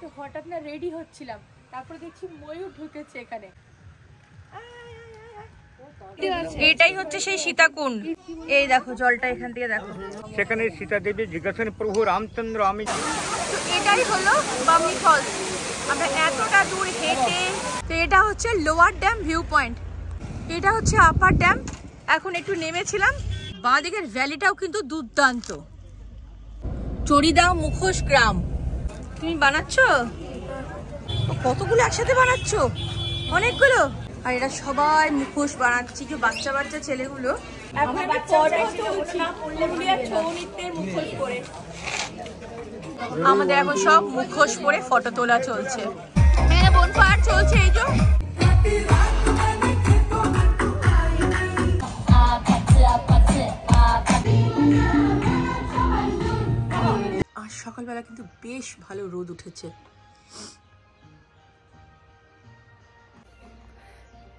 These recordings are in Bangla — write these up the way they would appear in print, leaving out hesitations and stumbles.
তো হঠাৎ না রেডি হচ্ছিলাম, তারপর দেখছি ময়ূর ঢুকেছে এখানে। এটাই হচ্ছে সেই সীতাকুণ্ড। এই দেখো জলটা এখান থেকে দেখো। সেখানে সীতা দেবী জিজ্ঞাসা প্রভু রামচন্দ্র আমি। তো এটাই হলো বামনি ফলস। আমরা এতটা দূর হেঁটে, তো এটা হচ্ছে লোয়ার ড্যাম ভিউ পয়েন্ট, এটা হচ্ছে আপার ড্যাম। এখন একটু নেমেছিলাম। বাঁ দিকের ভ্যালিটাও কিন্তু দুর্দান্ত। চড়িদা মুখোশ গ্রাম তুমি বানাচ্ছ? কতগুলো একসাথে বানাচ্ছ? অনেকগুলো। আর এরা সবাই মুখোশ বানাচ্ছে, যে বাচ্চা বাচ্চা ছেলেগুলো। আমাদের এখন সব মুখোশ পরে ফটো তোলা চলছে। হ্যাঁ, বনফায়ার চলছে এই যে। আর সকালবেলা কিন্তু বেশ ভালো রোদ উঠেছে।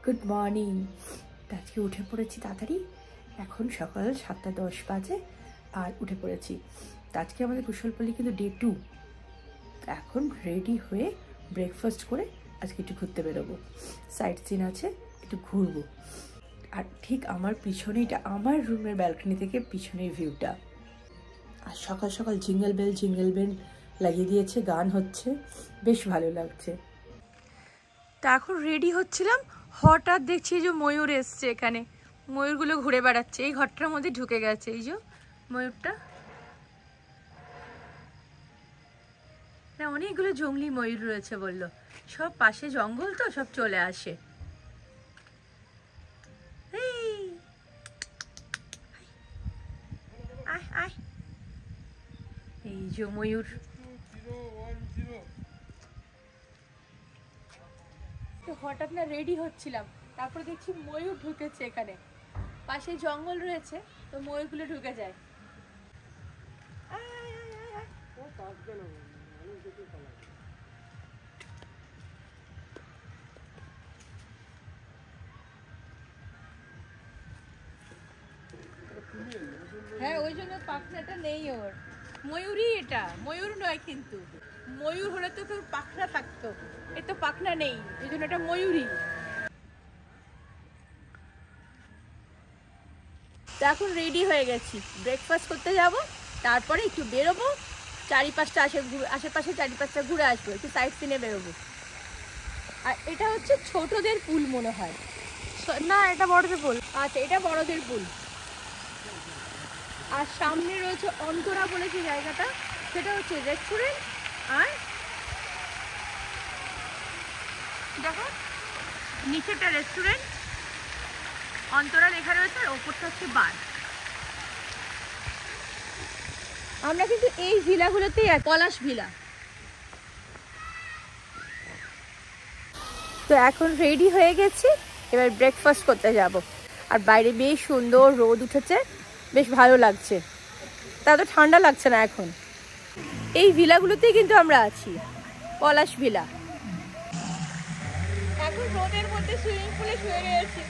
Good morning. আজকে উঠে পড়েছি তাড়াতাড়ি, এখন সকাল 7:10 বাজে আর উঠে পড়েছি। আজকে আমাদের কুশলপল্লী কিন্তু ডে 2। এখন রেডি হয়ে ব্রেকফাস্ট করে আজকে একটু ঘুরতে বেরোবো। সাইট সিন আছে, একটু ঘুরবো। আর ঠিক আমার পিছনেটা, আমার রুমের ব্যালকনি থেকে পিছনের ভিউটা। আর সকাল সকাল জিঙ্গল বেল লাগিয়ে দিয়েছে, গান হচ্ছে, বেশ ভালো লাগছে। তা এখন রেডি হচ্ছিলাম, হঠাৎ দেখছি যে ময়ূর এসছে এখানে। ময়ূরগুলো ঘুরে বেড়াচ্ছে, এই ঘরটার মধ্যে ঢুকে গেছে। এই যে ময়ূরটা, না অনেকগুলো জংলি ময়ূর রয়েছে বললো। সব পাশে জঙ্গল তো, সব চলে আসে। এই যে ময়ূর। তো হঠাৎ না রেডি হচ্ছিলাম, তারপর দেখছি ময়ূর ঢুকেছে এখানে। পাশে জঙ্গল রয়েছে, তো ময়ূরগুলো ঢুকে যায়। হ্যাঁ, ওই জন্য পাখনাটা নেই ওর। ময়ূরই এটা, ময়ূর নয় কিন্তু। ময়ূর হলে তো তোর পাখনা থাকতো, এ তো পাখনা নেই, এই জন্য এটা ময়ূরই। তো এখন রেডি হয়ে গেছি, ব্রেকফাস্ট করতে যাব, তারপরে একটু বেরোবো, আশেপাশে 4-5টা ঘুরে আসবো, একটু সাইড সিনে বেরোবো। আর এটা হচ্ছে ছোটদের পুল মনে হয়, না এটা বড়দের পুল। আচ্ছা, এটা বড়দের পুল। আর সামনে রয়েছে অন্তরা বলে যে জায়গাটা, সেটা হচ্ছে রেস্টুরেন্ট। আর দেখো নিচেটা রেস্টুরেন্ট, অন্তরা লেখা রয়েছে, আর ওপরটা হচ্ছে বার। আমরা কিন্তু এই ভিলাগুলোতেই আছি, পলাশ ভিলা। তো এখন রেডি হয়ে গেছি, এবার ব্রেকফাস্ট করতে যাব। আর বাইরে বেশ সুন্দর রোদ উঠেছে, বেশ ভালো লাগছে। তা তো ঠান্ডা লাগছে না এখন। এই ভিলাগুলোতেই কিন্তু আমরা আছি, পলাশ ভিলা। এখন রোদের মধ্যে সুইমিং পুলে শুয়ে রয়েছি।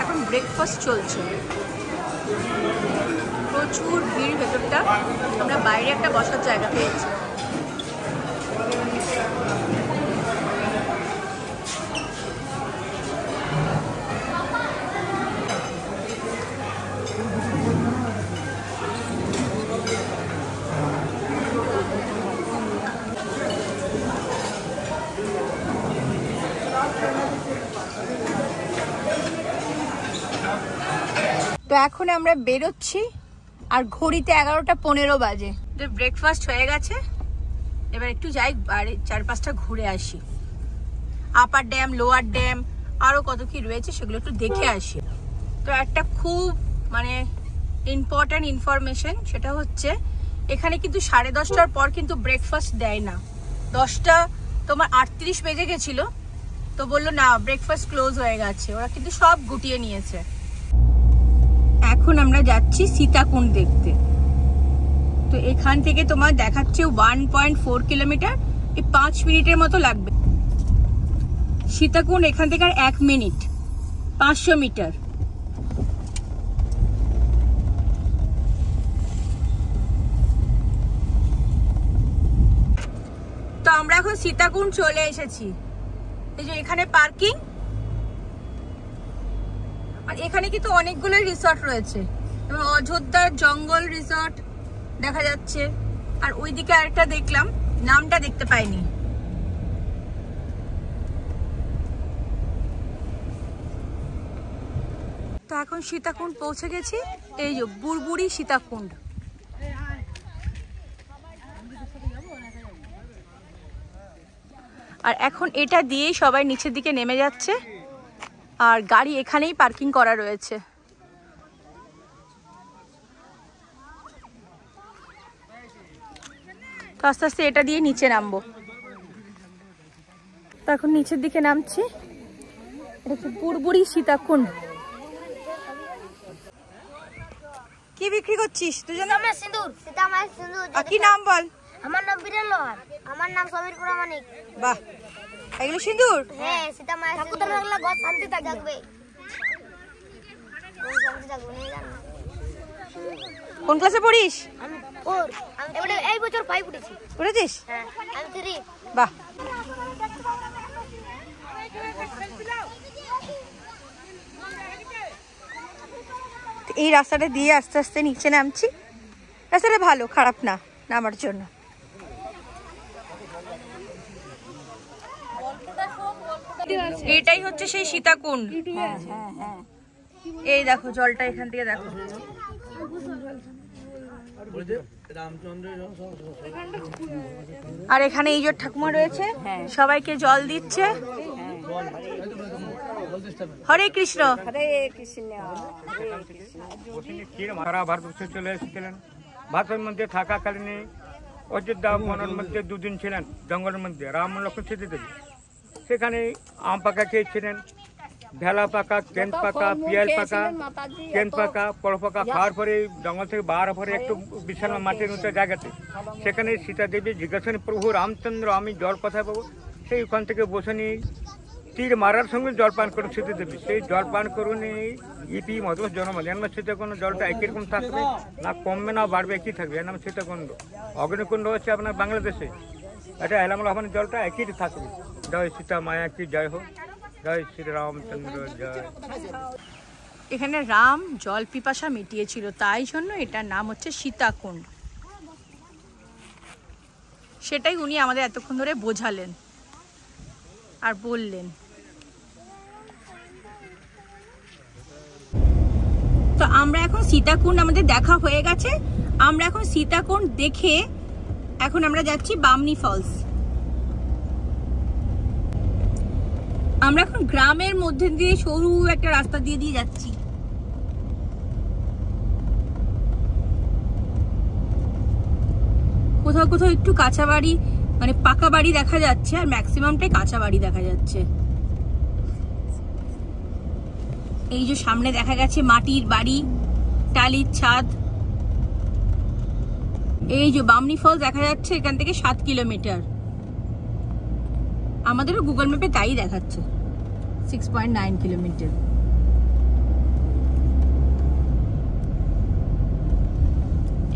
এখন ব্রেকফাস্ট চলছে, প্রচুর ভিড় ভেতরটা। আমরা বাইরে একটা বসার জায়গা পেয়েছি। তো এখন আমরা বেরোচ্ছি, আর ঘড়িতে 11:15 বাজে। তো ব্রেকফাস্ট হয়ে গেছে, এবার একটু যাই বাইরে 4-5টা ঘুরে আসি। আপার ড্যাম, লোয়ার ড্যাম, আরো কত কি রয়েছে সেগুলো একটু দেখে আসি। তো একটা খুব মানে ইম্পর্টেন্ট ইনফরমেশন, সেটা হচ্ছে এখানে কিন্তু 10:30টার পর কিন্তু ব্রেকফাস্ট দেয় না। 10টা তোমার 38 বেজে গেছিল, তো বললো না ব্রেকফাস্ট ক্লোজ হয়ে গেছে, ওরা কিন্তু সব গুটিয়ে নিয়েছে। এখন আমরা যাচ্ছি সীতাকুণ্ড দেখতে। তো এখান থেকে তোমার দেখাচ্ছে 1.4 কিলোমিটার, এই 5 মিনিটের মতো লাগবে। সীতাকুণ্ড এখান থেকে আর 1 মিনিট, 500 মিটার। তো আমরা এখন সীতাকুণ্ড চলে এসেছি। এই যে এখানে পার্কিং, আর এখানে কিন্তু অনেকগুলো রিসর্ট রয়েছে, এবং অযোধ্যার জঙ্গল রিসর্ট দেখা যাচ্ছে। আর ওইদিকে আরেকটা দেখলাম, নামটা দেখতে পাইনি। তো এখন সীতাকুণ্ড পৌঁছে গেছি। এই যে বুড়বুড়ি সীতাকুণ্ড। আর এখন এটা দিয়েই সবাই নিচের দিকে নেমে যাচ্ছে, আর গাড়ি এখানেই পার্কিং করা রয়েছে। তো আস্তে আস্তে এটা দিয়ে নিচে নামবো। তো এখন নিচের দিকে নামছি। এটা হচ্ছে বুড়বুড়ি সীতাকুণ্ড। কি বিক্রি করছিস দুজন? সিঁদুর, সীতামায়ের সিঁদুর। কি নাম বল? আমার নাম বীরেন লোহার। আমার নাম সমীর প্রামাণিক। বাহ, এগুলো সিঁদুর? হ্যাঁ, সীতামায়ের ঠাকুরদার লাগলে ঘর শান্তি থাকবে। শান্তি থাকবে না জানো? কোন ক্লাসে পড়িস? আমি 4। আমি এবারে এই বছর 5 পড়েছি। পড়েছিস? হ্যাঁ, আমি 3। বাহ। এই রাস্তাটা দিয়ে আস্তে আস্তে নিচে নামছি। রাস্তাটা ভালো, খারাপ না নামার জন্য। এটাই হচ্ছে সেই সীতাকুণ্ড। এই দেখো জলটা এখান থেকে দেখো। আর এখানে এই যে ঠাকুমা রয়েছে, সবাইকে জল দিচ্ছে। হরে কৃষ্ণ। হরে কৃষ্ণ। সারা ভারতবর্ষে চলে এসেছিলেন। ভারতের মধ্যে থাকাকালীন অযোধ্যা বনের মধ্যে 2 দিন ছিলেন, জঙ্গলের মধ্যে, রাম লক্ষ্মণ সীতা দেবী। সেখানে আম পাকা খেয়েছিলেন, ভেলা পাকা, কেন পাকা, পিয়াল পাকা, কেন পাকা, পড় পাকা খাওয়ার পরে জঙ্গল থেকে বার পরে একটু বিশাল মাটির মতো জায়গাতে সেখানে সীতা দেবী জিজ্ঞাসা, প্রভু রামচন্দ্র আমি জল কোথায় পাবো? সেই ওখান থেকে বসে নিয়ে তীর মারার সঙ্গে জল পান করুন সীতা দেবী। সেই জল পান করুন ইপি মধুস জন্ম। এর নাম সীতাকুণ্ড। জলটা একই রকম থাকবে না, কমবে না বাড়বে, একই থাকবে। এর নাম সীতাকুণ্ড। অগ্নিকুণ্ড হচ্ছে আপনার বাংলাদেশে, এটা এলামুল রহমান। জলটা একই থাকবে। জয় সীতা মায়া কি জয় হোক, জয় শ্রী রামচন্দ্র জয়। এখানে রাম জল পিপাসা মিটিয়েছিল, তাই জন্য এটার নাম হচ্ছে সীতাকুণ্ড। সেটাই উনি আমাদের এতক্ষণ ধরে বোঝালেন আর বললেন। তো আমরা এখন সীতাকুণ্ড আমাদের দেখা হয়ে গেছে। আমরা এখন সীতাকুণ্ড দেখে এখন আমরা যাচ্ছি বামনি ফলস। আমরা এখন গ্রামের মধ্যে দিয়ে সরু একটা রাস্তা দিয়ে দিয়ে যাচ্ছি। কোথাও কোথাও একটু কাঁচা বাড়ি, মানে পাকা বাড়ি দেখা যাচ্ছে, আর ম্যাক্সিমামটাই কাঁচা বাড়ি দেখা যাচ্ছে। এই যে সামনে দেখা গেছে মাটির বাড়ি, টালির ছাদ। এই যে বামনি ফলস দেখা যাচ্ছে এখান থেকে 7 কিলোমিটার। আমাদেরও গুগল ম্যাপে তাই দেখাচ্ছে 6.9 কিলোমিটার।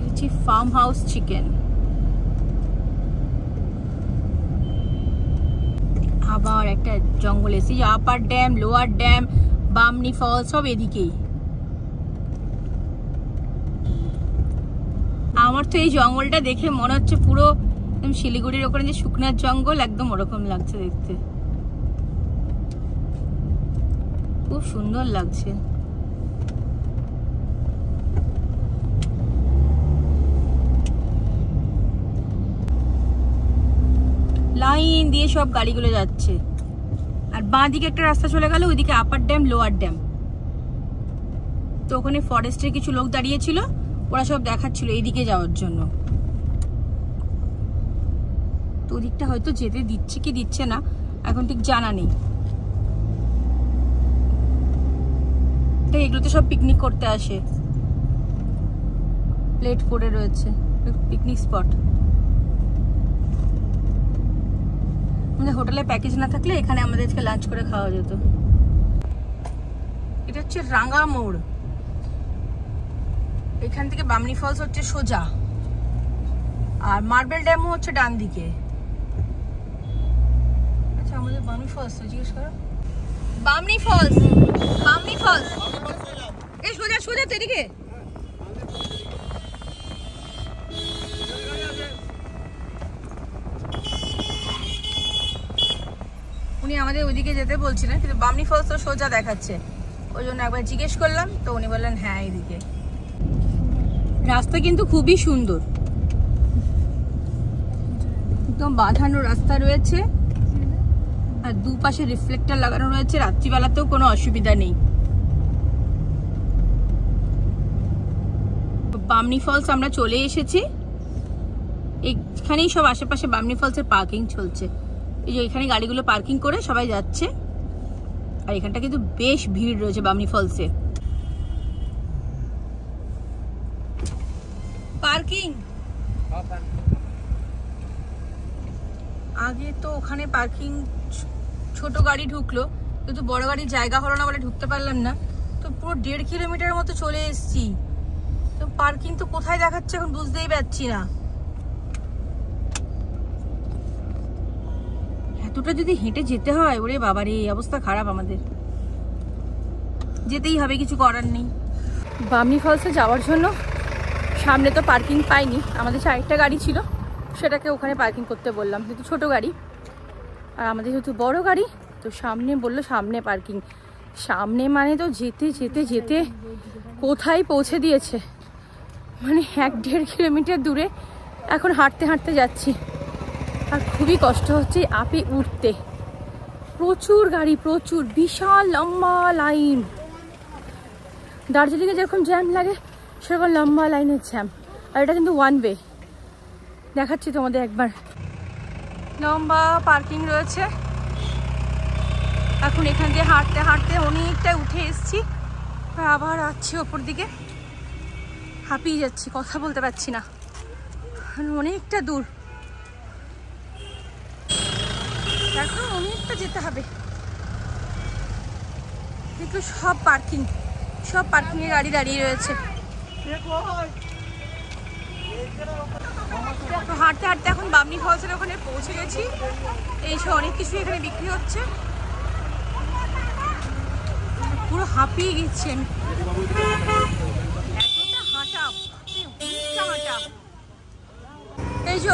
এটি ফার্ম হাউস চিকেন। আবার একটা জঙ্গল এসে, upper dam, lower dam, Bamni falls সব এদিকেই। আমার তো এই জঙ্গলটা দেখে মনে হচ্ছে পুরো শিলিগুড়ির ওখানে যে শুকনার জঙ্গল, একদম ওরকম লাগছে দেখতে। খুব সুন্দর লাগছে। লাইন দিয়ে সব গাড়িগুলো যাচ্ছে। আর বাঁ দিকে একটা রাস্তা চলে গেল, ওইদিকে আপার ড্যাম, লোয়ার ড্যাম। তো ওখানে ফরেস্টের কিছু লোক দাঁড়িয়েছিল, ওরা সব দেখাচ্ছিল এইদিকে যাওয়ার জন্য। তো ওদিকটা হয়তো যেতে দিচ্ছে কি দিচ্ছে না এখন ঠিক জানা নেই। এগুলোতে সব পিকনিক করতে আসে। প্লেট পড়ে রয়েছে। Picnic spot. আমাদের হোটেলে প্যাকেজ না থাকলে এখানে আমাদের আজকে লাঞ্চ করে খাওয়া যেত। এটা হচ্ছে রাঙ্গা মোড়, এখান থেকে বামনি ফলস হচ্ছে সোজা, আর মার্বেল ড্যামও হচ্ছে ডান দিকে। আচ্ছা আমাদের বামনি ফলস তো জিজ্ঞেস করো, বামনি ফলস, বামনি ফলস এই সোজা সোজা তো এদিকে। উনি আমাদের ওইদিকে যেতে বলছিলেন, কিন্তু বামনি ফলস তো সোজা দেখাচ্ছে, ওই জন্য একবার জিজ্ঞেস করলাম, তো উনি বললেন হ্যাঁ এইদিকে। রাস্তা কিন্তু খুবই সুন্দর, একদম বাঁধানো রাস্তা রয়েছে, আর দুপাশে রিফ্লেক্টর লাগানো রয়েছে, রাত্রিবেলাতেও কোনো অসুবিধা নেই। বামনি ফলস আমরা চলে এসেছি, এখানেই সব আশেপাশে বামনি ফলসের পার্কিং চলছে। এই যে এখানে গাড়িগুলো পার্কিং করে সবাই যাচ্ছে, আর এখানটা কিন্তু বেশ ভিড় রয়েছে বামনি ফলসে। পার্কিং আগে তো ওখানে পার্কিং ছোট গাড়ি ঢুকলো, কিন্তু বড় গাড়ির জায়গা হলো না বলে ঢুকতে পারলাম না, তো পুরো 1.5 কিলোমিটার মতো চলে এসেছি। তো পার্কিং তো কোথায় দেখাচ্ছে এখন বুঝতেই পারছি না। এতটা যদি হেঁটে যেতে হয়, ওরে বাবারে অবস্থা খারাপ, আমাদের যেতেই হবে, কিছু করার নেই। বামনি ফলসে যাওয়ার জন্য সামনে তো পার্কিং পাইনি, আমাদের 4টা গাড়ি ছিল, সেটাকে ওখানে পার্কিং করতে বললাম, কিন্তু ছোট গাড়ি, আর আমাদের যেহেতু বড় গাড়ি, তো সামনে বললো সামনে পার্কিং। সামনে মানে তো যেতে যেতে যেতে কোথায় পৌঁছে দিয়েছে, মানে 1.5 কিলোমিটার দূরে এখন হাঁটতে হাঁটতে যাচ্ছি, আর খুবই কষ্ট হচ্ছে আপে উঠতে। প্রচুর গাড়ি, প্রচুর, বিশাল লম্বা লাইন। দার্জিলিংয়ে যেরকম জ্যাম লাগে সেরকম লম্বা লাইনের জ্যাম, আর এটা কিন্তু 1 ওয়ে। দেখাচ্ছি তোমাদের একবার, লম্বা পার্কিং রয়েছে। এখন এখান দিয়ে হাঁটতে হাঁটতে অনেকটা উঠে এসছি, আবার আসছি ওপর দিকে, হাঁপিয়ে যাচ্ছি, কথা বলতে পারছি না, অনেকটা দূর, এখন অনেকটা যেতে হবে। কিন্তু সব পার্কিং, সব পার্কিংয়ে গাড়ি দাঁড়িয়ে রয়েছে। তো হাঁটতে হাঁটতে এখন বামনি ফলসের ওখানে পৌঁছে গেছি। এইসব অনেক কিছু এখানে বিক্রি হচ্ছে, পুরো হাঁপিয়ে গেছি আমি, এতটা হাঁটা, হাঁটা। এই যে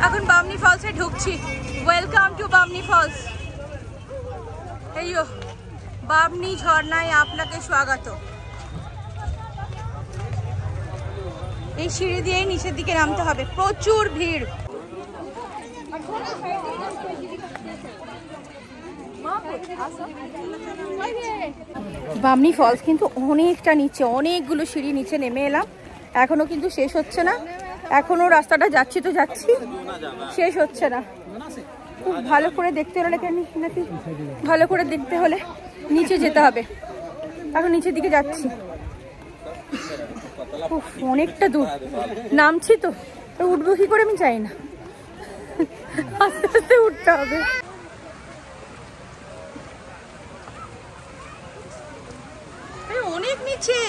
এখন বামনি ফলসে ঢুকছি, ওয়েলকাম টু বামনি ফলস। এই যে বামনি ঝর্ণায় আপনাকে স্বাগত। এই সিঁড়ি দিয়েই নিচের দিকে নামতে হবে, প্রচুর ভিড়। বামনি ফলস কিন্তু অনেকটা নিচে, অনেকগুলো সিঁড়ি নিচে নেমে এলাম, এখনো কিন্তু শেষ হচ্ছে না, এখনো রাস্তাটা যাচ্ছি তো যাচ্ছি, শেষ হচ্ছে না। খুব ভালো করে দেখতে হলে নাকি ভালো করে দেখতে হলে নিচে যেতে হবে, এখন নিচের দিকে যাচ্ছি, অনেকটা দূর নামছি, তো উঠবো কি করে আমি চাই না, আস্তে আস্তে উঠতে হবে। অনেক নিচে,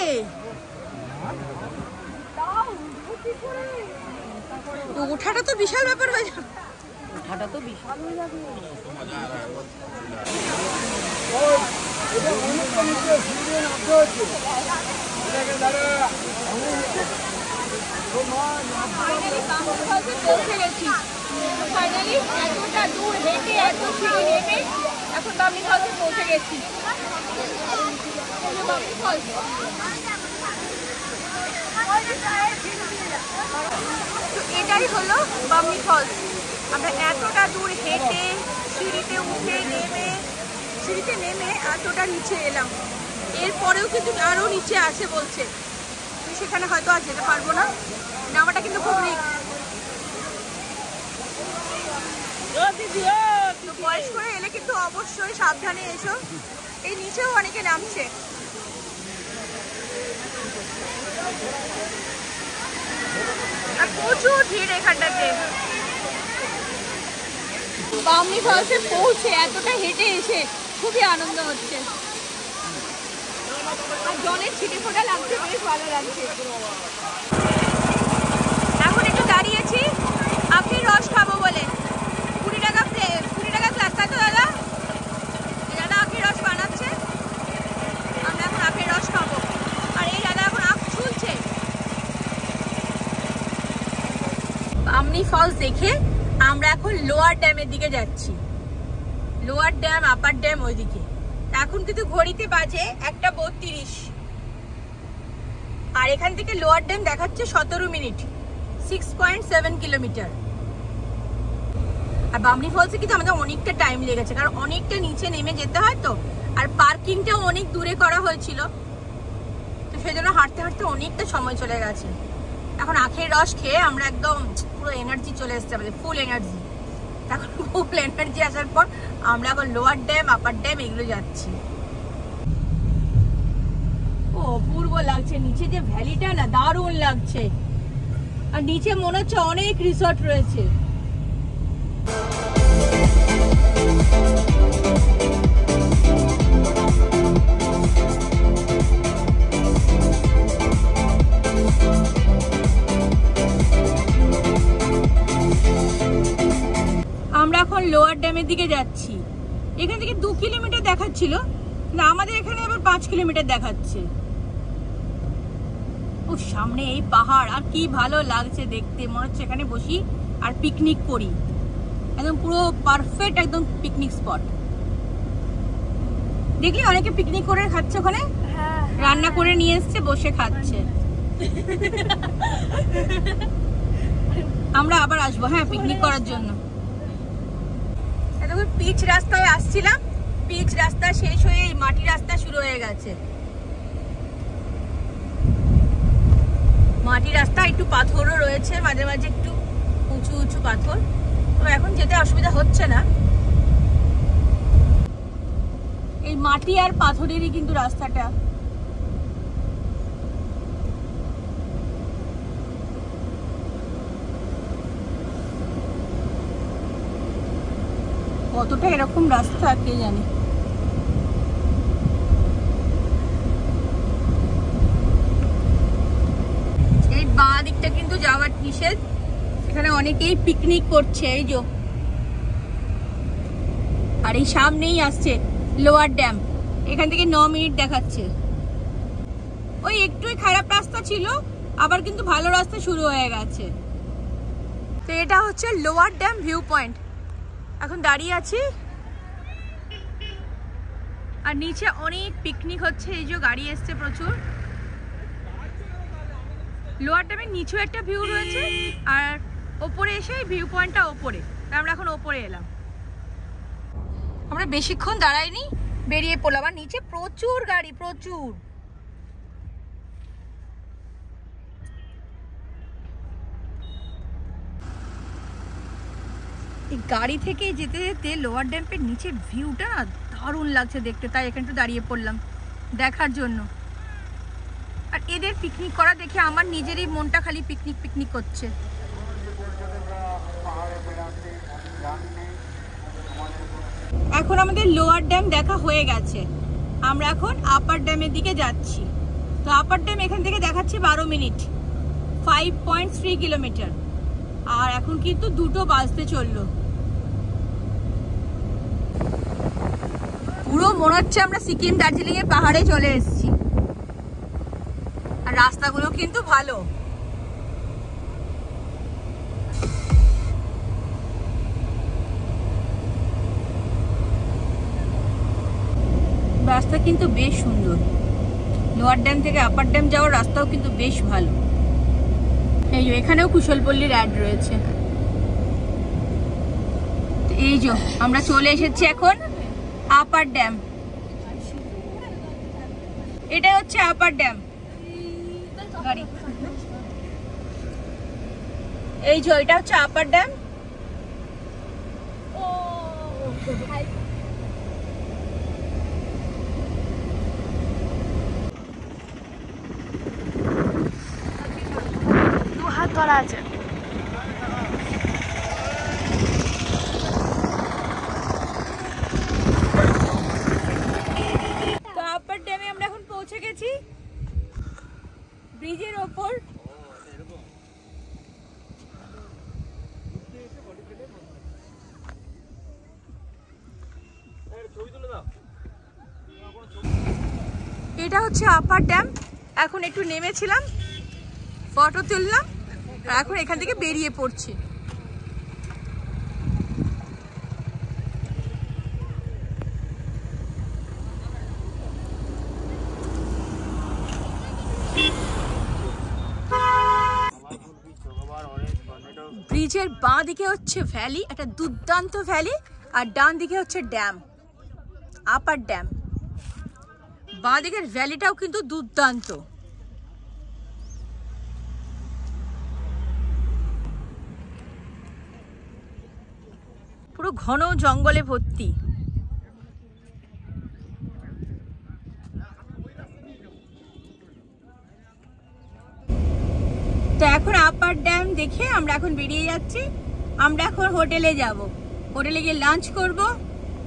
ওঠাটা তো বিশাল ব্যাপার হয়ে যাবে, ওঠাটা তো বিশাল হয়ে যাবে। পৌঁছে গেছি ফাইনালি, এতটা দূর হেঁটে এত সিঁড়ি নেমে এখন বামনি ফলসে পৌঁছে গেছি। তো এটাই হলো বামনি ফলস। আমরা এতটা দূর হেঁটে সিঁড়িতে উঠে নেমে এতটা নিচে এলাম, এরপরেও কিন্তু আরো নিচে আছে বলছে, সেখানে হয়তো আর যেতে পারবো না, নামাটা কিন্তু খুব রিস্ক। বয়স করে এলে কিন্তু অবশ্যই সাবধানে এসো, এই নিচেও অনেকে নামছে। আর প্রচুর ভিড় এখানটাতে। বামনি ফলসে পৌঁছে এতটা হেঁটে এসে খুবই আনন্দ হচ্ছে, আর জলের ছিটে ফোটা লাগছে, বেশ ভালো লাগছে। এখন একটু দাঁড়িয়েছি আপনি রস খাবো বলে। 20 টাকা গ্লাস, তাই তো দাদা? দাদা আখের রস বানাচ্ছে, আমরা এখন আখের রস খাবো। আর এই দাদা এখন আখ ছুলছে। বামনি ফলস দেখে আমরা এখন লোয়ার ড্যামের দিকে যাচ্ছি। লোয়ার ড্যাম, আপার ড্যাম ওইদিকে। এখন কিন্তু ঘড়িতে বাজে 1:32, আর এখান থেকে লোয়ার ড্যাম দেখাচ্ছে 17 মিনিট, 6.7 কিলোমিটার। আর বামনি ফলসে কিন্তু আমাদের অনেকটা টাইম লেগেছে, কারণ অনেকটা নিচে নেমে যেতে হয় তো, আর পার্কিংটাও অনেক দূরে করা হয়েছিল, তো সেই জন্য হাঁটতে হাঁটতে অনেকটা সময় চলে গেছে। এখন আখের রস খেয়ে আমরা একদম পুরো এনার্জি চলে এসছে, আমাদের ফুল এনার্জি। এখন ফুল এনার্জি আসার পর আমরা এখন লোয়ার ড্যাম, আপার ড্যাম এগুলো যাচ্ছি। ও অপূর্ব লাগছে, নিচে যে ভ্যালিটা না দারুণ লাগছে, আর নিচে মনে হচ্ছে অনেক রিসর্ট রয়েছে। আমরা এখন লোয়ার ড্যামের দিকে যাচ্ছি। এখান থেকে 2 কিলোমিটার দেখাচ্ছিল, না আমাদের এখানে আবার 5 কিলোমিটার দেখাচ্ছে। ও সামনে এই পাহাড়, আর কি ভালো লাগছে দেখতে, মনে হচ্ছে এখানে বসি আর পিকনিক করি। একদম পুরো পারফেক্ট একদম পিকনিক স্পট। দেখলি অনেকে পিকনিক করে খাচ্ছে ওখানে, রান্না করে নিয়ে এসছে, বসে খাচ্ছে। আমরা আবার আসবো, হ্যাঁ, পিকনিক করার জন্য। পিচ রাস্তায় আসছিলাম, পিচ রাস্তা শেষ হয়ে মাটি রাস্তা শুরু হয়ে গেছে। মাটি রাস্তা, একটু পাথরও রয়েছে, মাঝে মাঝে একটু উঁচু উঁচু পাথর, তো এখন যেতে অসুবিধা হচ্ছে না। এই মাটি আর পাথরেরই কিন্তু রাস্তাটা। কতটা এরকম রাস্তা কে জানে। এই বাঁ দিকটা কিন্তু যাওয়ার নিষেধ, এখানে অনেকেই পিকনিক করছে। এই যে, আর এই সামনেই আসছে লোয়ার ড্যাম, এখান থেকে 9 মিনিট দেখাচ্ছে। ওই একটুই খারাপ রাস্তা ছিল, আবার কিন্তু ভালো রাস্তা শুরু হয়ে গেছে। তো এটা হচ্ছে লোয়ার ড্যাম ভিউ পয়েন্ট। এখন দাঁড়িয়ে আছি, আর নিচে অনেক পিকনিক হচ্ছে। এই যে গাড়ি এসছে প্রচুর। লোয়ার ড্যামের নিচেও একটা ভিউ রয়েছে, আর ওপরে এসে ভিউ পয়েন্টটা ওপরে, আমরা এখন ওপরে এলাম। আমরা বেশিক্ষণ দাঁড়াইনি, বেরিয়ে পড়লাম। আর নিচে প্রচুর গাড়ি, প্রচুর। এই গাড়ি থেকে যেতে যেতে লোয়ার ড্যামের নিচের ভিউটা দারুণ লাগছে দেখতে, তাই এখানে একটু দাঁড়িয়ে পড়লাম দেখার জন্য। আর এদের পিকনিক করা দেখে আমার নিজেরই মনটা খালি পিকনিক পিকনিক করছে। এখন আমাদের লোয়ার ড্যাম দেখা হয়ে গেছে, আমরা এখন আপার ড্যামের দিকে যাচ্ছি। তো আপার ড্যাম এখান থেকে দেখাচ্ছে 12 মিনিট, 5.3 কিলোমিটার। আর এখন কিন্তু 2টো বাজতে চললো। পুরো মনে হচ্ছে আমরা সিকিম দার্জিলিং এর পাহাড়ে চলে এসেছি। আর রাস্তাগুলো কিন্তু ভালো। রাস্তা কিন্তু বেশ সুন্দর। লোয়ার ড্যাম থেকে আপার ড্যাম যাওয়ার রাস্তাও কিন্তু বেশ ভালো। এই যে এখানেও কুশলপল্লীর অ্যাড রয়েছে। এই যে আমরা চলে এসেছি এখন আপার ড্যাম। এটা হচ্ছে আপার ড্যাম গাড়ি। এই যে এটা হচ্ছে আপার ড্যাম। আছে। তো আপার ড্যামে আমরা এখন পৌঁছে গেছি, ব্রিজের ওপর। এটা হচ্ছে আপার ড্যাম। এখন একটু নেমেছিলাম, ফটো তুললাম, আর এখন এখান থেকে বেরিয়ে পড়ছি। ব্রিজের বাঁ দিকে হচ্ছে ভ্যালি, একটা দুর্দান্ত ভ্যালি, আর ডান দিকে হচ্ছে ড্যাম, আপার ড্যাম। বাঁ দিকের ভ্যালিটাও কিন্তু দুর্দান্ত। পুরো ঘন জঙ্গলে ভর্তি। তো এখন আপার ড্যাম দেখে আমরা এখন বেরিয়ে যাচ্ছি। আমরা এখন হোটেলে যাব, হোটেলে গিয়ে লাঞ্চ করব,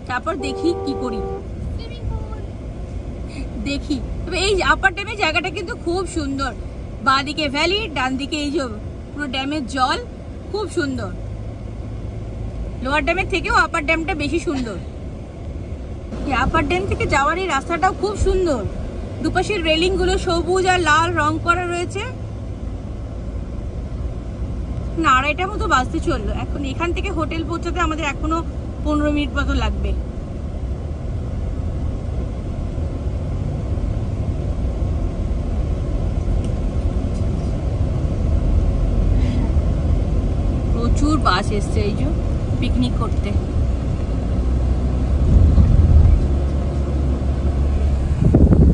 তারপর দেখি কি করি, দেখি। তবে এই আপার ড্যামের জায়গাটা কিন্তু খুব সুন্দর, বাঁ দিকে ভ্যালি, ডান দিকে এই যে পুরো ড্যামের জল, খুব সুন্দর। লোয়ার ড্যামের থেকেও আপার ড্যামটা বেশি সুন্দর। আপার ড্যাম থেকে যাওয়ার এই রাস্তাটাও খুব সুন্দর, দুপাশের রেলিং গুলো সবুজ আর লাল রং করা রয়েছে। না, 2:30টার মতো বাজতে চললো। এখন এখান থেকে হোটেল পৌঁছাতে আমাদের এখনো 15 মিনিট মতো লাগবে। প্রচুর বাস এসছে এই যে পিকনিক করতে।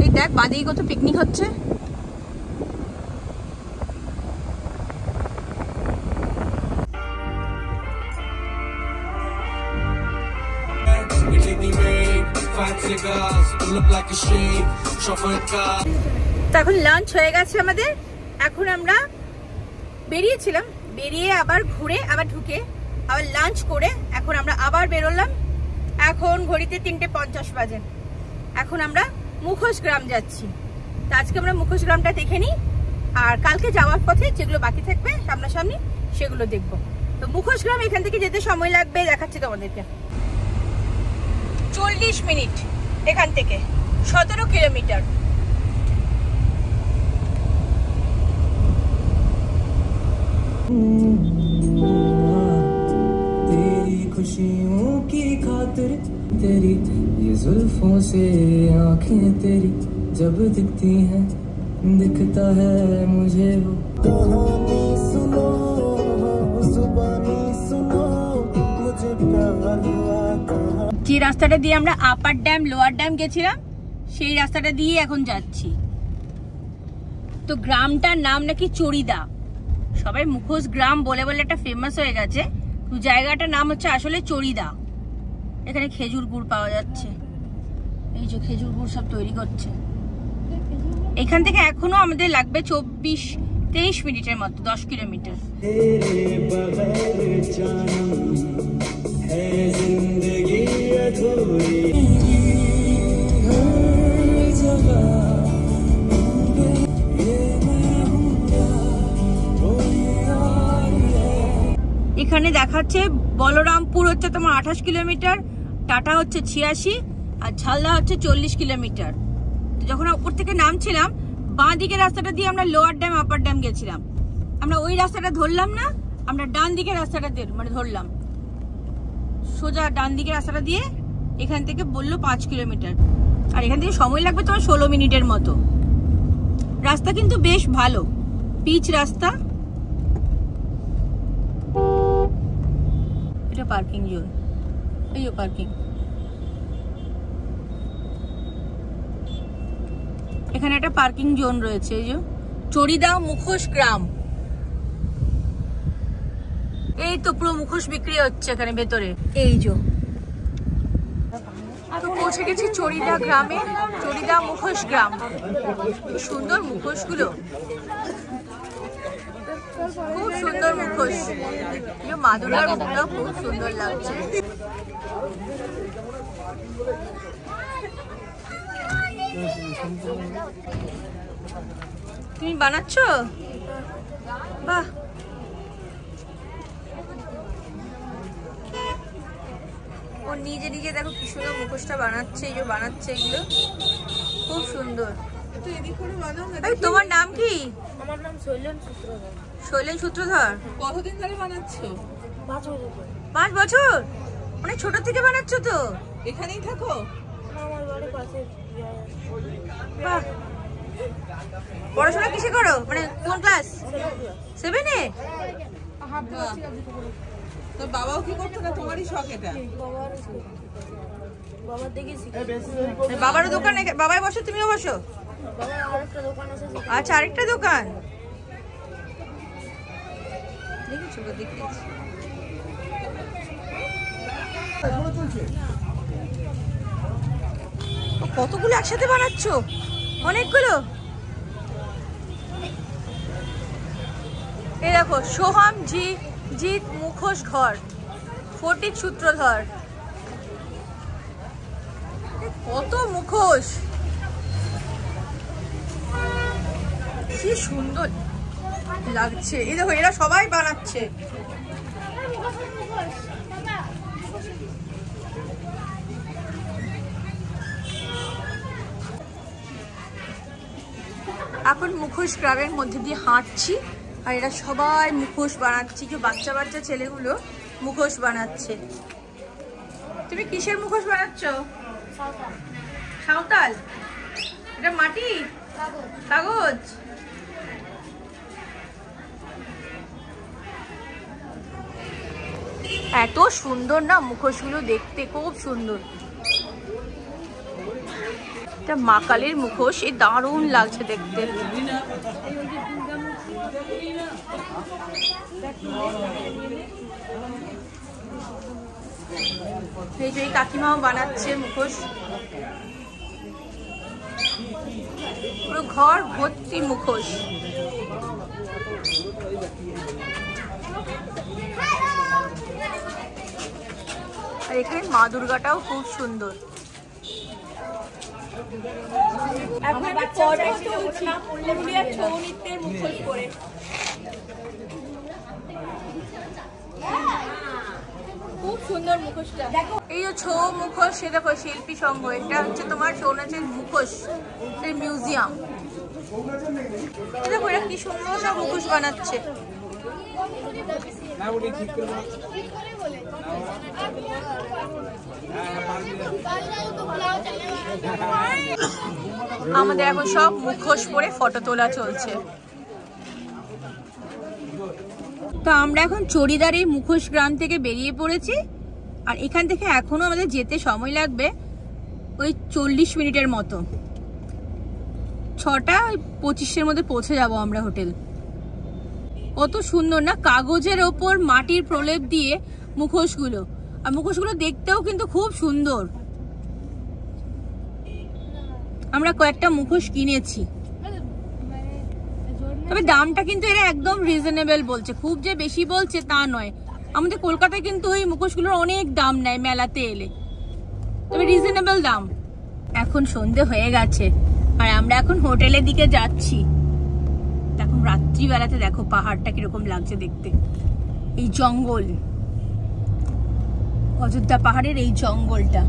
এই দেখ বাদিকে কত পিকনিক হচ্ছে। তো এখন লাঞ্চ হয়ে গেছে আমাদের। এখন আমরা বেরিয়েছিলাম, বেরিয়ে আবার ঘুরে আবার ঢুকে আবার লাঞ্চ করে এখন আমরা আবার বেরোলাম। এখন ঘড়িতে 3:50 বাজে। এখন আমরা মুখোশ গ্রাম যাচ্ছি। তো আজকে আমরা মুখোশ গ্রামটা দেখে নিই, আর কালকে যাওয়ার পথে যেগুলো বাকি থাকবে সামনাসামনি সেগুলো দেখবো। তো মুখোশ গ্রাম এখান থেকে যেতে সময় লাগবে দেখাচ্ছি তোমাদেরকে। 40 মিনিট এখান থেকে, 17 কিলোমিটার। तेरी खुशियों की खातिर तेरी ये जुल्फों से आंखें तेरी जब दिखती हैं दिखता है मुझे वो कहानी सुनो जुबानी सुनो मुझे प्यार हुआ। যে রাস্তাটা দিয়ে আমরা আপার ড্যাম লোয়ার ড্যাম গেছিলাম সেই রাস্তাটা দিয়ে এখন যাচ্ছি। তো গ্রামটার নাম নাকি চড়িদা, সবাই মুখোশ গ্রাম বলে বলে একটা ফেমাস হয়ে গেছে। জায়গাটার নাম হচ্ছে আসলে চড়িদা। এখানে খেজুর গুড় পাওয়া যাচ্ছে, এই যে খেজুর গুড় সব তৈরি করছে। এখান থেকে এখনো আমাদের লাগবে 24-23 মিনিটের মতো, 10 কিলোমিটার। এখানে দেখাচ্ছে বলরামপুর হচ্ছে তোমার 28 কিলোমিটার, টাটা হচ্ছে 86, আর ঝালদা হচ্ছে 40 কিলোমিটার। তো যখন উপর থেকে নামছিলাম বাঁ দিকের রাস্তাটা দিয়ে আমরা লোয়ার ড্যাম আপার ড্যাম গেছিলাম। আমরা ওই রাস্তাটা ধরলাম না, আমরা ডান দিকের রাস্তাটা ধরলাম, সোজা ডান দিকের রাস্তাটা দিয়ে। এখান থেকে বললো 5 কিলোমিটার, আর এখান থেকে সময় লাগবে তোমার 16 মিনিটের মতো। রাস্তা কিন্তু বেশ ভালো, পিচ রাস্তা। এটা পার্কিং জোন, এই পার্কিং। এখানে একটা পার্কিং জোন রয়েছে, এই যে চড়িদা মুখোশ গ্রাম। এই তো পুরো মুখোশ বিক্রি হচ্ছে এখানে ভেতরে। এই যে পৌঁছে গেছি চড়িদা গ্রামে, চড়িদা মুখোশ গ্রাম। কি সুন্দর মুখোশ গুলো। খুব সুন্দর মুখোশ। মা দুর্গার মুখটাও খুব সুন্দর লাগছে। তুমি বানাচ্ছ? বাহ, ও নিজে নিজে দেখো কি সুন্দর মুখোশটা বানাচ্ছে। এই যে বানাচ্ছে, এগুলো খুব সুন্দর। তোমার নাম কি? আমার নাম শৈলেন সূত্রধর। শৈলেন সূত্রধর। কতদিন ধরে বানাচ্ছো? 5 বছর। 5 বছর? অনেক ছোট থেকে বানাচ্ছ তো? এখানেই থাকো? আমার বাড়ি পাশে। বাহ, পড়াশোনা কিসে করো? মানে কোন ক্লাস? 7-এ? তো বাবাও কি করতো না? তোমারই শখ এটা? বাবার দেখে শিখি। বাবারও দোকান? বাবাই বসো, তুমিও বসো? বাবার আরেকটা দোকান আছে। আচ্ছা, আরেকটা দোকান। দেখেছো? দেখেছি। কতগুলো একসাথে বানাচ্ছ? অনেকগুলো। এই দেখো, সোহাম জিৎ মুখোশ ঘর, ফটিক সূত্রধর। কত মুখোশ, কি সুন্দর লাগছে। এই দেখো, এরা সবাই বানাচ্ছে। এখন মুখোশ গ্রামের মধ্যে দিয়ে হাঁটছি, আর এরা সবাই মুখোশ বানাচ্ছে। কেউ বাচ্চা বাচ্চা ছেলেগুলো মুখোশ বানাচ্ছে। তুমি কিসের মুখোশ বানাচ্ছ? সাঁওতাল। এটা মাটি, কাগজ। এত সুন্দর না মুখোশগুলো দেখতে, খুব সুন্দর। এটা মা কালীর মুখোশ, এই দারুণ লাগছে দেখতে। এই যে কাকিমাও বানাচ্ছে মুখোশ। পুরো ঘর ভর্তি মুখোশ। আর এখানে মা দুর্গাটাও খুব সুন্দর। এখন একটা পর্ব চলছে পুরুলিয়ার ছৌ নৃত্যের মুখোশ করে। খুব সুন্দর মুখোশটা দেখো। এই যে ছৌ মুখোশ, সে দেখো শিল্পী সংঘ। এটা হচ্ছে তোমার ছৌ নাচের মুখোশ মিউজিয়াম। দেখো এরা কি সুন্দর সব মুখোশ বানাচ্ছে। আমাদের এখন সব মুখোশ পরে ফটো তোলা চলছে। তো আমরা এখন চড়িদার এই মুখোশ গ্রাম থেকে বেরিয়ে পড়েছি। আর এখান থেকে এখনো আমাদের যেতে সময় লাগবে ওই 40 মিনিটের মতো। 6:25-এর মধ্যে পৌঁছে যাব আমরা হোটেল। কত সুন্দর না, কাগজের ওপর মাটির প্রলেপ দিয়ে মুখোশগুলো। আর মুখোশগুলো দেখতেও কিন্তু খুব সুন্দর। আমরা কয়েকটা মুখোশ কিনেছি, তবে দামটা কিন্তু এরা একদম রিজনেবল বলছে, খুব যে বেশি বলছে তা নয়। আমাদের কলকাতায় কিন্তু ওই মুখোশগুলোর অনেক দাম নেয় মেলাতে এলে, তবে রিজনেবল দাম। এখন সন্ধে হয়ে গেছে আর আমরা এখন হোটেলের দিকে যাচ্ছি। এখন রাত্রিবেলাতে দেখো পাহাড়টা কিরকম লাগছে দেখতে। এই জঙ্গল, অযোধ্যা পাহাড়ের এই জঙ্গলটা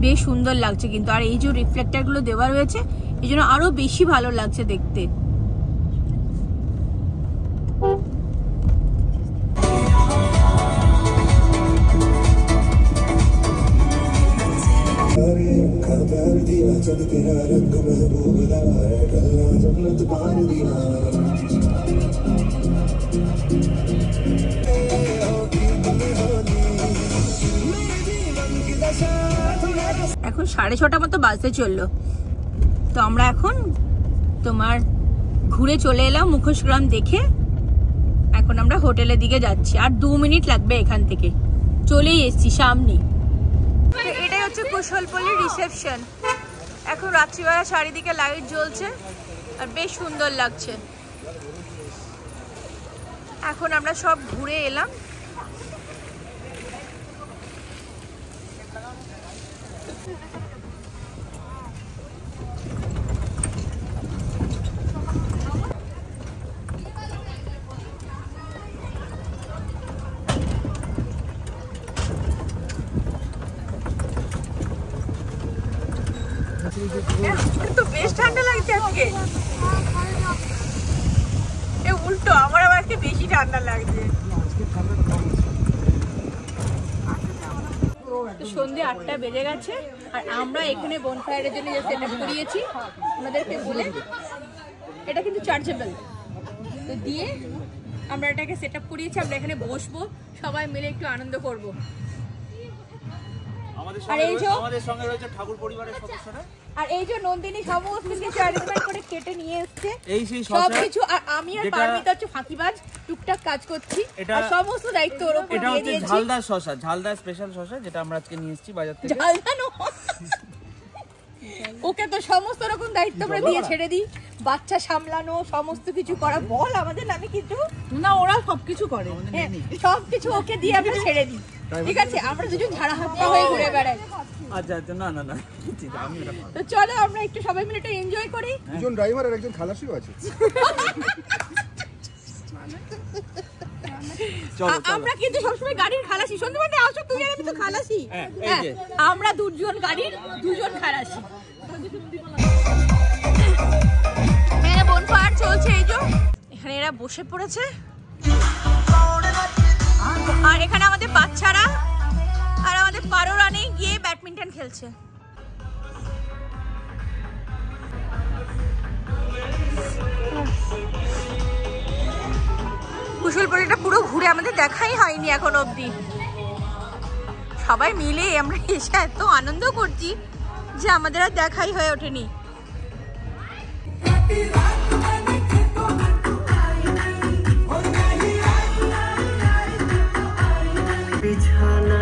বেশ সুন্দর লাগছে কিন্তু। আর এই যে রিফ্লেক্টর গুলো দেওয়া রয়েছে, এই জন্য আরো বেশি ভালো লাগছে দেখতে। এখন 6:30 মতো বাজতে চললো। তো আমরা এখন তোমার ঘুরে চলে এলাম মুখোশ গ্রাম দেখে। এখন আমরা হোটেলের দিকে যাচ্ছি, আর 2 মিনিট লাগবে এখান থেকে। চলেই এসছি সামনে। এটাই হচ্ছে কুশলপল্লীর রিসেপশন। এখন রাত্রিবেলা চারিদিকে লাইট জ্বলছে আর বেশ সুন্দর লাগছে। এখন আমরা সব ঘুরে এলাম। তো বেশ ঠান্ডা লাগছে আজকে, এ উল্টো আমার আবার আজকে বেশি ঠান্ডা লাগছে। সন্ধ্যে 8টা বেজে গেছে আর আমরা এখানে বনফায়ারের জন্য যে সেটআপ করিয়েছি আমাদেরকে বলে, এটা কিন্তু চার্জেবল, তো দিয়ে আমরা এটাকে সেটআপ করিয়েছি। আমরা এখানে বসবো, সবাই মিলে একটু আনন্দ করব। আর এই যে আমাদের সঙ্গে রয়েছে ঠাকুর পরিবারের সদস্যরা, আর এই যে নন্দিনী সমস্ত কিছু অ্যারেঞ্জমেন্ট করে কেটে নিয়ে এসেছে, এই সেই সবকিছু। আর আমি আর পারমিতা হচ্ছে ফাঁকিবাজ, টুকটাক কাজ করছি, আর সমস্ত দায়িত্ব ওর উপর দিয়ে দিয়েছি। ঝালদা শসা, ঝালদা স্পেশাল শসা, যেটা আমরা আজকে নিয়ে এসেছি বাজার থেকে। ঝালদা নো, ওকে তো সমস্ত রকম দায়িত্ব করে দিয়ে ছেড়ে দিই, বাচ্চা সামলানো, সমস্ত কিছু করা। বল আমাদের নামে কিছু না, ওরা সবকিছু করে, সবকিছু ওকে দিয়ে আমরা ছেড়ে দিই, ঠিক আছে? আমরা দুজন ঝাড়া হাত পা হয়ে ঘুরে বেড়াই। আচ্ছা আচ্ছা, না না না, ঠিক আছে, আমি এটা পারবো। তো চলো আমরা একটু সবাই মিলে একটু এনজয় করি। দুজন ড্রাইভার আর একজন খালাসিও আছে। আমরা কিন্তু সবসময় গাড়ির খালাসি। সন্ধ্যেবেলা আসো, তুই আর আমি তো খালাসি। আমরা দুজন গাড়ির দুজন খালাসি। এখানে বনফায়ার চলছে, এই যে এখানে এরা বসে পড়েছে, আর এখানে আমাদের বাচ্চারা আর আমাদের পারোরানি গিয়ে ব্যাডমিন্টন খেলছে। কুশলপল্লীটা পুরো ঘুরে আমাদের দেখাই হয়নি এখন অবধি। সবাই মিলে আমরা এসে এত আনন্দ করছি যে আমাদের আর দেখাই হয়ে ওঠেনি। बिछाना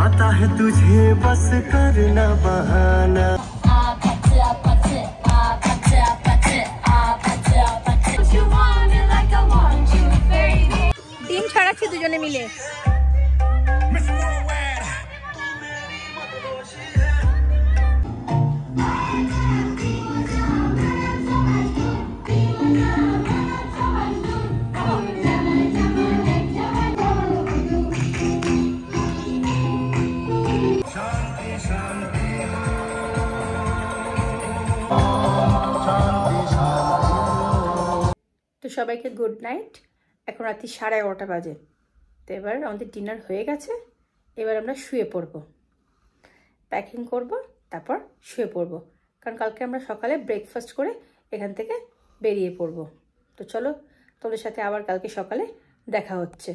आता है तुझे बस करना बहाना। ডিম ছাড়াচ্ছি দুজনে মিলে। তো সবাইকে গুড নাইট। এখন রাত্রি 11:30 বাজে। তো এবার আমাদের ডিনার হয়ে গেছে, এবার আমরা শুয়ে পড়ব, প্যাকিং করব, তারপর শুয়ে পড়ব, কারণ কালকে আমরা সকালে ব্রেকফাস্ট করে এখান থেকে বেরিয়ে পড়ব। তো চলো, তোমাদের সাথে আবার কালকে সকালে দেখা হচ্ছে।